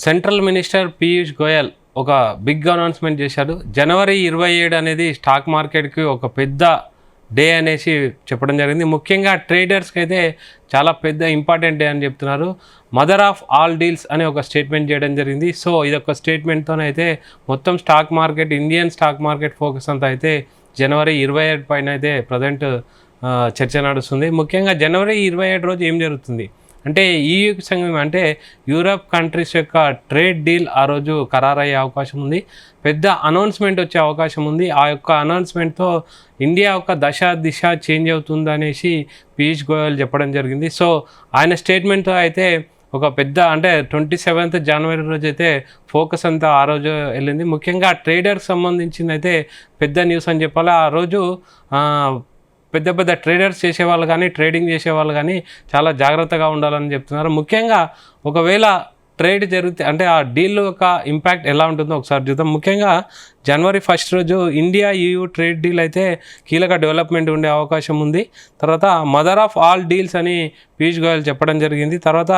Central minister Piyush Goyal ఒక big announcement చేశాడు. జనవరి 27 అనేది స్టాక్ మార్కెట్కి ఒక పెద్ద డే అనేసి చెప్పడం జరిగింది. ముఖ్యంగా ట్రేడర్స్కి అయితే చాలా పెద్ద ఇంపార్టెంట్ డే అని చెప్తున్నారు. మదర్ ఆఫ్ ఆల్ డీల్స్ అనే ఒక స్టేట్మెంట్ చేయడం జరిగింది. సో ఇదొక స్టేట్మెంట్తోనైతే మొత్తం stock market, Indian stock market focus అంతా అయితే జనవరి 27 పైన అయితే ప్రజెంట్ చర్చ నడుస్తుంది. ముఖ్యంగా జనవరి 27 రోజు ఏం జరుగుతుంది అంటే ఈయూకి సంఘం అంటే యూరప్ కంట్రీస్ యొక్క ట్రేడ్ డీల్ ఆ రోజు ఖరారయ్యే అవకాశం ఉంది. పెద్ద అనౌన్స్మెంట్ వచ్చే అవకాశం ఉంది. ఆ యొక్క అనౌన్స్మెంట్తో ఇండియా యొక్క దిశ చేంజ్ అవుతుంది అనేసి పీయూష్ గోయల్ చెప్పడం జరిగింది. సో ఆయన స్టేట్మెంట్తో అయితే ఒక పెద్ద అంటే 27th జనవరి రోజు అయితే ఫోకస్ అంతా ఆ రోజు వెళ్ళింది. ముఖ్యంగా ట్రేడర్కి సంబంధించింది అయితే పెద్ద న్యూస్ అని చెప్పాలి. ఆ రోజు పెద్ద పెద్ద ట్రేడర్స్ చేసేవాళ్ళు కానీ, ట్రేడింగ్ చేసేవాళ్ళు కానీ చాలా జాగ్రత్తగా ఉండాలని చెప్తున్నారు. ముఖ్యంగా ఒకవేళ ట్రేడ్ జరిగితే అంటే ఆ డీల్ యొక్క ఇంపాక్ట్ ఎలా ఉంటుందో ఒకసారి చూద్దాం. ముఖ్యంగా జనవరి 1 రోజు ఇండియా EU ట్రేడ్ డీల్ అయితే కీలక డెవలప్మెంట్ ఉండే అవకాశం ఉంది. తర్వాత మదర్ ఆఫ్ ఆల్ డీల్స్ అని పీయూష్ గోయల్ చెప్పడం జరిగింది. తర్వాత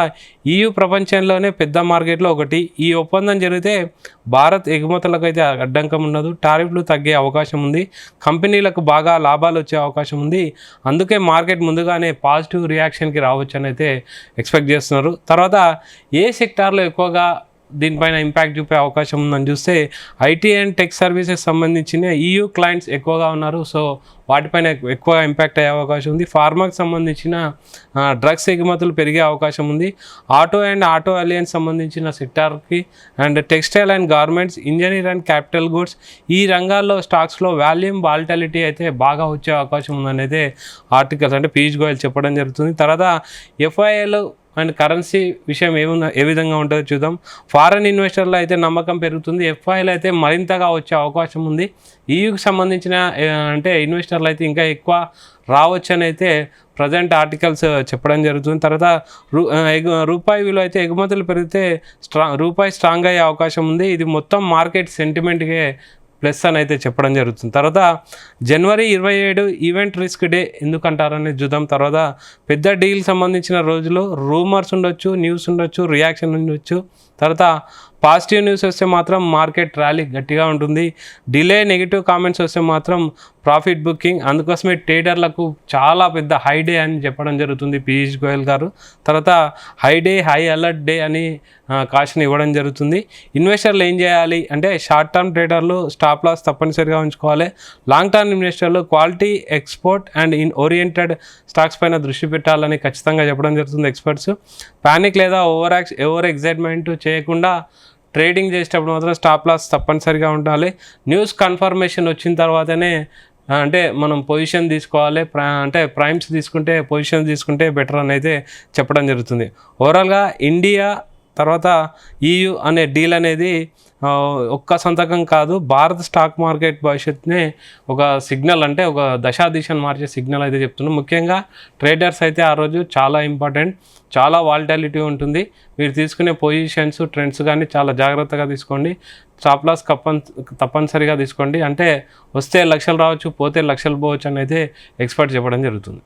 EU ప్రపంచంలోనే పెద్ద మార్కెట్లో ఒకటి. ఈ ఒప్పందం జరిగితే భారత్ ఎగుమతులకు అయితే అడ్డంకం ఉండదు, టారిఫ్లు తగ్గే అవకాశం ఉంది, కంపెనీలకు బాగా లాభాలు వచ్చే అవకాశం ఉంది. అందుకే మార్కెట్ ముందుగానే పాజిటివ్ రియాక్షన్కి రావచ్చు అని అయితే ఎక్స్పెక్ట్ చేస్తున్నారు. తర్వాత ఏ సెక్టార్లో ఎక్కువగా దీనిపైన ఇంపాక్ట్ చూపే అవకాశం ఉందని చూస్తే ఐటీ అండ్ టెక్ సర్వీసెస్ సంబంధించిన EU క్లయింట్స్ ఎక్కువగా ఉన్నారు. సో వాటిపైన ఎక్కువ ఇంపాక్ట్ అయ్యే అవకాశం ఉంది. ఫార్మాకి సంబంధించిన డ్రగ్స్ ఎగుమతులు పెరిగే అవకాశం ఉంది. ఆటో అండ్ ఆటో అలయన్స్ సంబంధించిన సెక్టార్కి and textile and garments, engineer and capital goods ఈ రంగాల్లో స్టాక్స్లో వాల్యూమ్ వాలిటాలిటీ అయితే బాగా వచ్చే అవకాశం ఉందని అయితే ఆర్టికల్స్ అంటే పీయూష్ గోయల్ చెప్పడం జరుగుతుంది. తర్వాత FIIలు అండ్ కరెన్సీ విషయం ఏ విధంగా ఉంటుందో చూద్దాం. ఫారెన్ ఇన్వెస్టర్లు అయితే నమ్మకం పెరుగుతుంది. FIIలు అయితే మరింతగా వచ్చే అవకాశం ఉంది. EUకి సంబంధించిన అంటే ఇన్వెస్టర్లు అయితే ఇంకా ఎక్కువ రావచ్చు అని అయితే ప్రజెంట్ ఆర్టికల్స్ చెప్పడం జరుగుతుంది. తర్వాత రూపాయి విలువ అయితే ఎగుమతులు పెరిగితే రూపాయి స్ట్రాంగ్ అయ్యే అవకాశం ఉంది. ఇది మొత్తం మార్కెట్ సెంటిమెంట్కే ప్లస్ అని అయితే చెప్పడం జరుగుతుంది. తర్వాత జనవరి 27 ఈవెంట్ రిస్క్ డే ఎందుకంటారని చూద్దాం. తర్వాత పెద్ద డీల్ సంబంధించిన రోజులో రూమర్స్ ఉండొచ్చు, న్యూస్ ఉండొచ్చు, రియాక్షన్ ఉండొచ్చు. తర్వాత పాజిటివ్ న్యూస్ వస్తే మాత్రం మార్కెట్ ర్యాలీ గట్టిగా ఉంటుంది. డిలే నెగిటివ్ కామెంట్స్ వస్తే మాత్రం ప్రాఫిట్ బుకింగ్. అందుకోసమే ట్రేడర్లకు చాలా పెద్ద హై డే అని చెప్పడం జరుగుతుంది పీయూష్ గోయల్ గారు. తర్వాత high day, high alert day అని కాషన్ ఇవ్వడం జరుగుతుంది. ఇన్వెస్టర్లు ఏం చేయాలి అంటే షార్ట్ టర్మ్ ట్రేడర్లు స్టాప్ లాస్ తప్పనిసరిగా ఉంచుకోవాలి. లాంగ్ టర్మ్ ఇన్వెస్టర్లు quality, export and oriented stocks పైన దృష్టి పెట్టాలని ఖచ్చితంగా చెప్పడం జరుగుతుంది ఎక్స్పర్ట్స్. ప్యానిక్ లేదా ఓవర్ ఎగ్జైట్మెంట్ చేయకుండా ట్రేడింగ్ చేసేటప్పుడు మాత్రం స్టాప్ లాస్ తప్పనిసరిగా ఉండాలి. న్యూస్ కన్ఫర్మేషన్ వచ్చిన తర్వాతనే అంటే మనం పొజిషన్ తీసుకోవాలి. అంటే ప్రైమ్స్ తీసుకుంటే పొజిషన్ తీసుకుంటే బెటర్ అని అయితే చెప్పడం జరుగుతుంది. ఓవరాల్గా ఇండియా తర్వాత EU అనే డీల్ అనేది ఒక్క సంతకం కాదు, భారత స్టాక్ మార్కెట్ భవిష్యత్తునే ఒక సిగ్నల్ అంటే ఒక దిశను మార్చే సిగ్నల్ అయితే చెప్తున్నాం. ముఖ్యంగా ట్రేడర్స్ అయితే ఆ రోజు చాలా ఇంపార్టెంట్, చాలా వాలిటాలిటీ ఉంటుంది. మీరు తీసుకునే పొజిషన్స్, ట్రెండ్స్ కానీ చాలా జాగ్రత్తగా తీసుకోండి. స్టాప్ లాస్ తప్పనిసరిగా తీసుకోండి. అంటే వస్తే లక్షలు రావచ్చు, పోతే లక్షలు పోవచ్చు అని అయితే ఎక్స్పర్ట్ చెప్పడం జరుగుతుంది.